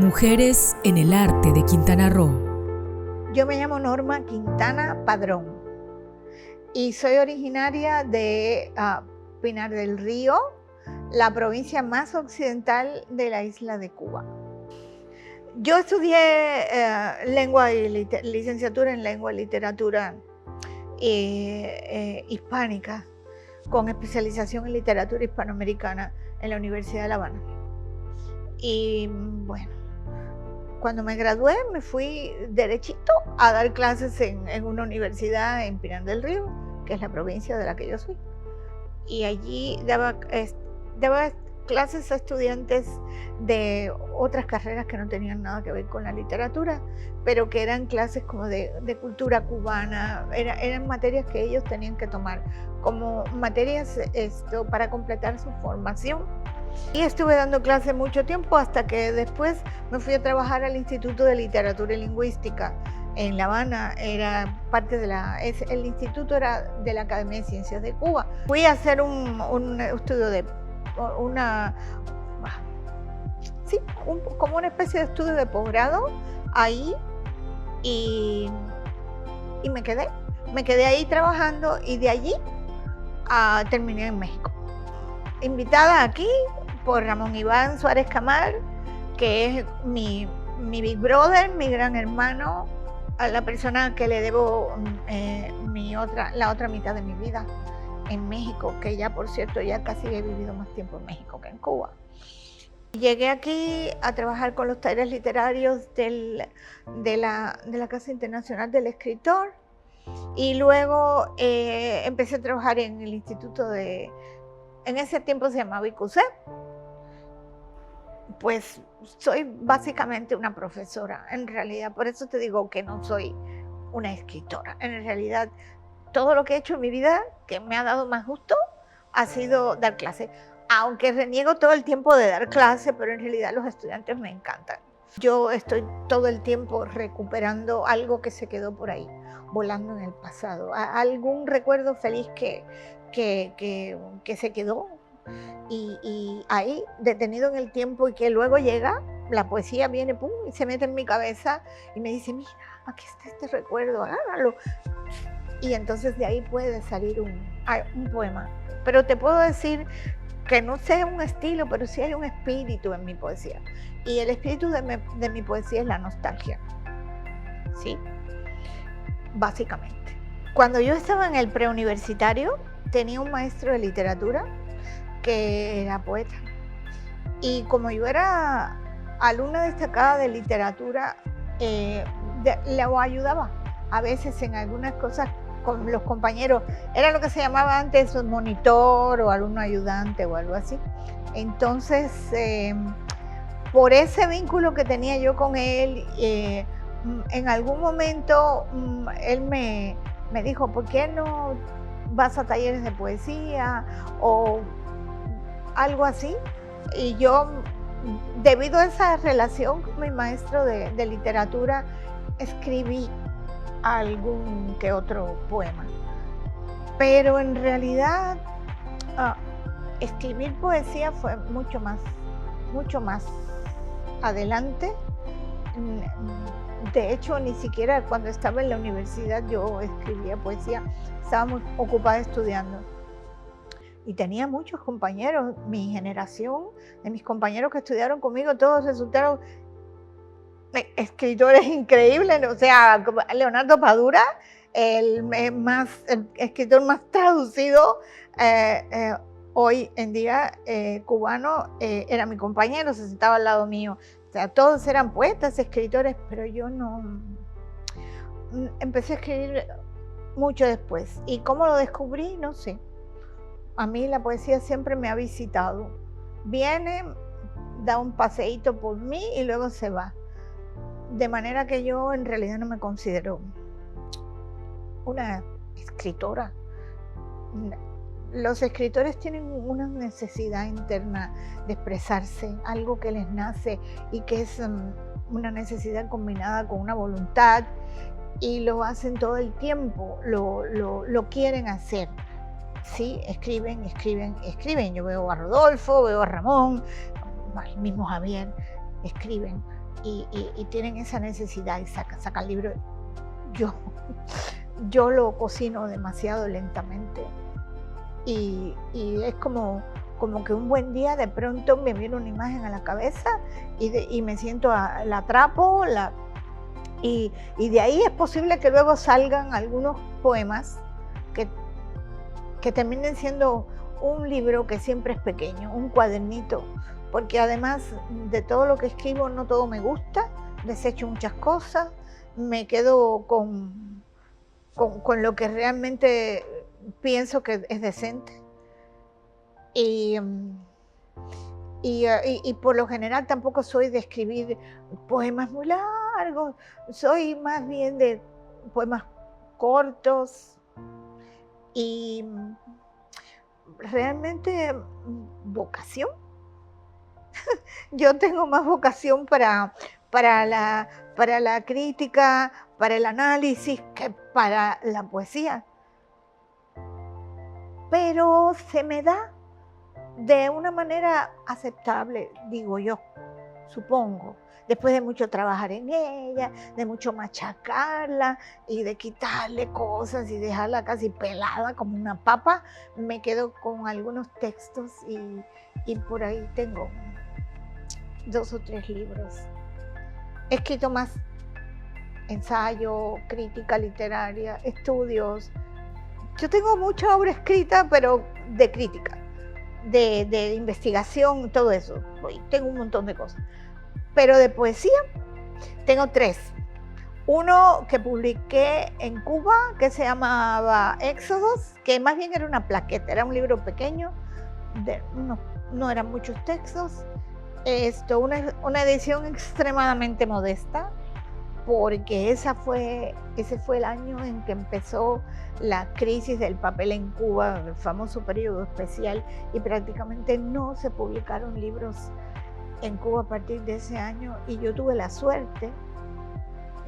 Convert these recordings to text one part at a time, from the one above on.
Mujeres en el arte de Quintana Roo. Yo me llamo Norma Quintana Padrón y soy originaria de Pinar del Río, la provincia más occidental de la isla de Cuba. Yo estudié licenciatura en lengua y literatura hispánica, con especialización en literatura hispanoamericana en la Universidad de La Habana. Y bueno, cuando me gradué me fui derechito a dar clases en una universidad en Pinar del Río, que es la provincia de la que yo soy. Y allí daba clases a estudiantes de otras carreras que no tenían nada que ver con la literatura, pero que eran clases como de cultura cubana, eran materias que ellos tenían que tomar como materias para completar su formación. Y estuve dando clases mucho tiempo hasta que después me fui a trabajar al Instituto de Literatura y Lingüística en La Habana. Era parte de el instituto era de la Academia de Ciencias de Cuba. Fui a hacer un estudio de como una especie de estudio de posgrado ahí y me quedé ahí trabajando, y de allí terminé en México. Invitada aquí por Ramón Iván Suárez Camar, que es mi big brother, mi gran hermano, a la persona que le debo la otra mitad de mi vida en México, que ya, por cierto, ya casi he vivido más tiempo en México que en Cuba. Llegué aquí a trabajar con los talleres literarios de la Casa Internacional del Escritor, y luego empecé a trabajar en el instituto en ese tiempo se llamaba ICUC. Pues soy básicamente una profesora, en realidad, por eso te digo que no soy una escritora. En realidad, todo lo que he hecho en mi vida que me ha dado más gusto ha sido dar clase, aunque reniego todo el tiempo de dar clase, pero en realidad los estudiantes me encantan. Yo estoy todo el tiempo recuperando algo que se quedó por ahí, volando en el pasado, algún recuerdo feliz que se quedó y ahí detenido en el tiempo, y que luego llega, la poesía viene, pum, y se mete en mi cabeza y me dice: mira, aquí está este recuerdo, agárralo. Y entonces de ahí puede salir un poema. Pero te puedo decir que no sea un estilo, pero sí hay un espíritu en mi poesía. Y el espíritu de mi poesía es la nostalgia, ¿sí? Básicamente. Cuando yo estaba en el preuniversitario, tenía un maestro de literatura que era poeta. Y como yo era alumna destacada de literatura, le ayudaba a veces en algunas cosas con los compañeros. Era lo que se llamaba antes un monitor o alumno ayudante o algo así. Entonces, por ese vínculo que tenía yo con él, en algún momento él me dijo: ¿por qué no vas a talleres de poesía o algo así? Y yo, debido a esa relación con mi maestro de literatura, escribí algún que otro poema. Pero en realidad escribir poesía fue mucho más adelante. De hecho, ni siquiera cuando estaba en la universidad yo escribía poesía, estaba muy ocupada estudiando. Y tenía muchos compañeros, mi generación, de mis compañeros que estudiaron conmigo, todos resultaron escritores increíbles. O sea, Leonardo Padura, el escritor más traducido hoy en día cubano, era mi compañero, se sentaba al lado mío. O sea, todos eran poetas, escritores, pero yo no. Empecé a escribir mucho después. ¿Y cómo lo descubrí? No sé. A mí la poesía siempre me ha visitado. Viene, da un paseíto por mí y luego se va. De manera que yo en realidad no me considero una escritora. Los escritores tienen una necesidad interna de expresarse, algo que les nace y que es una necesidad combinada con una voluntad, y lo hacen todo el tiempo, lo quieren hacer. Sí, escriben. Yo veo a Rodolfo, veo a Ramón, al mismo Javier, escriben. y tienen esa necesidad y sacan libros. Yo lo cocino demasiado lentamente y es como que un buen día de pronto me viene una imagen a la cabeza y me siento, la atrapo, y de ahí es posible que luego salgan algunos poemas que terminen siendo un libro que siempre es pequeño, un cuadernito, porque además de todo lo que escribo no todo me gusta, desecho muchas cosas, me quedo con lo que realmente pienso que es decente. Y por lo general tampoco soy de escribir poemas muy largos, soy más bien de poemas cortos y realmente vocación. Yo tengo más vocación para la crítica, para el análisis, que para la poesía. Pero se me da de una manera aceptable, digo yo, supongo, después de mucho trabajar en ella, de mucho machacarla y de quitarle cosas y dejarla casi pelada como una papa, me quedo con algunos textos y por ahí tengo 2 o 3 libros. He escrito más ensayo, crítica literaria, estudios. Yo tengo mucha obra escrita, pero de crítica, de investigación, todo eso. Tengo un montón de cosas. Pero de poesía tengo 3. Uno que publiqué en Cuba, que se llamaba Éxodos, que más bien era una plaqueta, era un libro pequeño, no eran muchos textos. Una edición extremadamente modesta, porque ese fue el año en que empezó la crisis del papel en Cuba, el famoso periodo especial, y prácticamente no se publicaron libros en Cuba a partir de ese año, y yo tuve la suerte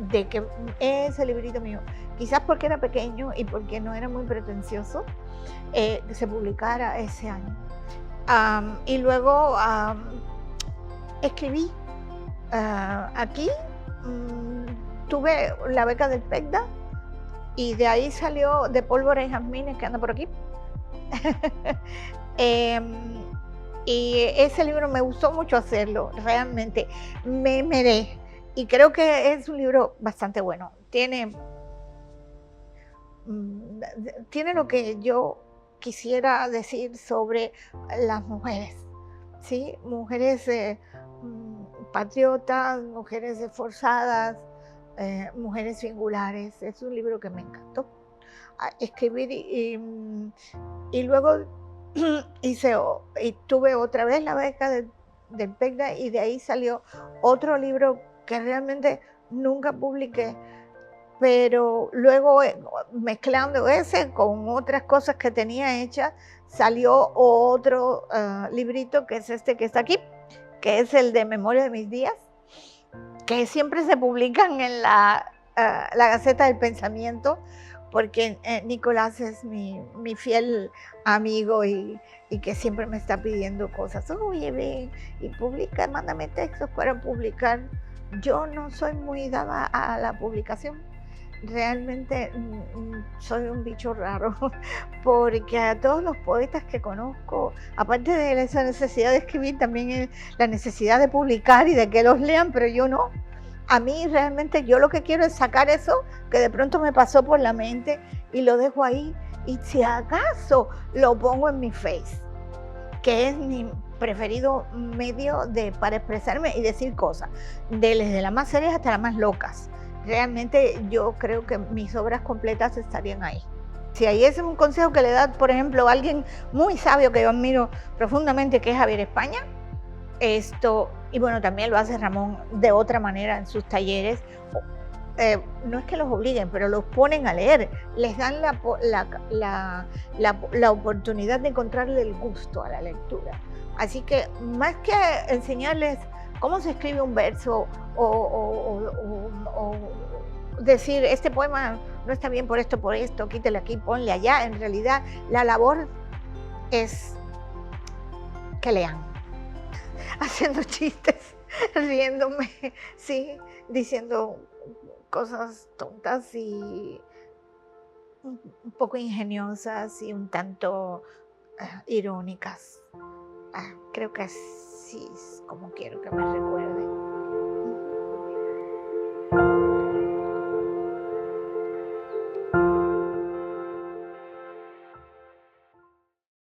de que ese librito mío, quizás porque era pequeño y porque no era muy pretencioso, se publicara ese año. Y luego escribí aquí, tuve la beca del PECDA y de ahí salió De Pólvora y Jazmines, que anda por aquí. Y ese libro me gustó mucho hacerlo, realmente me meré, y creo que es un libro bastante bueno. Tiene lo que yo quisiera decir sobre las mujeres, ¿sí? Mujeres patriotas, mujeres esforzadas, mujeres singulares. Es un libro que me encantó escribir y luego tuve otra vez la beca del PECDA, y de ahí salió otro libro que realmente nunca publiqué, pero luego mezclando ese con otras cosas que tenía hechas, salió otro librito, que es este que está aquí, que es el de Memoria de mis días, que siempre se publican en la Gaceta del Pensamiento, porque Nicolás es mi fiel amigo y que siempre me está pidiendo cosas. Oye, ven y publica, mándame textos para publicar. Yo no soy muy dada a la publicación. Realmente soy un bicho raro, porque a todos los poetas que conozco, aparte de esa necesidad de escribir, también es la necesidad de publicar y de que los lean, pero yo no. A mí realmente yo lo que quiero es sacar eso que de pronto me pasó por la mente y lo dejo ahí, y si acaso lo pongo en mi Face, que es mi preferido medio para expresarme y decir cosas, desde las más serias hasta las más locas. Realmente yo creo que mis obras completas estarían ahí. Si ahí ese es un consejo que le da, por ejemplo, a alguien muy sabio que yo admiro profundamente, que es Javier España, y bueno, también lo hace Ramón de otra manera en sus talleres. No es que los obliguen, pero los ponen a leer, les dan la oportunidad de encontrarle el gusto a la lectura. Así que más que enseñarles cómo se escribe un verso o decir este poema no está bien por esto, quítale aquí, ponle allá, en realidad la labor es que lean, haciendo chistes, riéndome, sí, diciendo cosas tontas y un poco ingeniosas y un tanto irónicas. Creo que así es como quiero que me recuerde.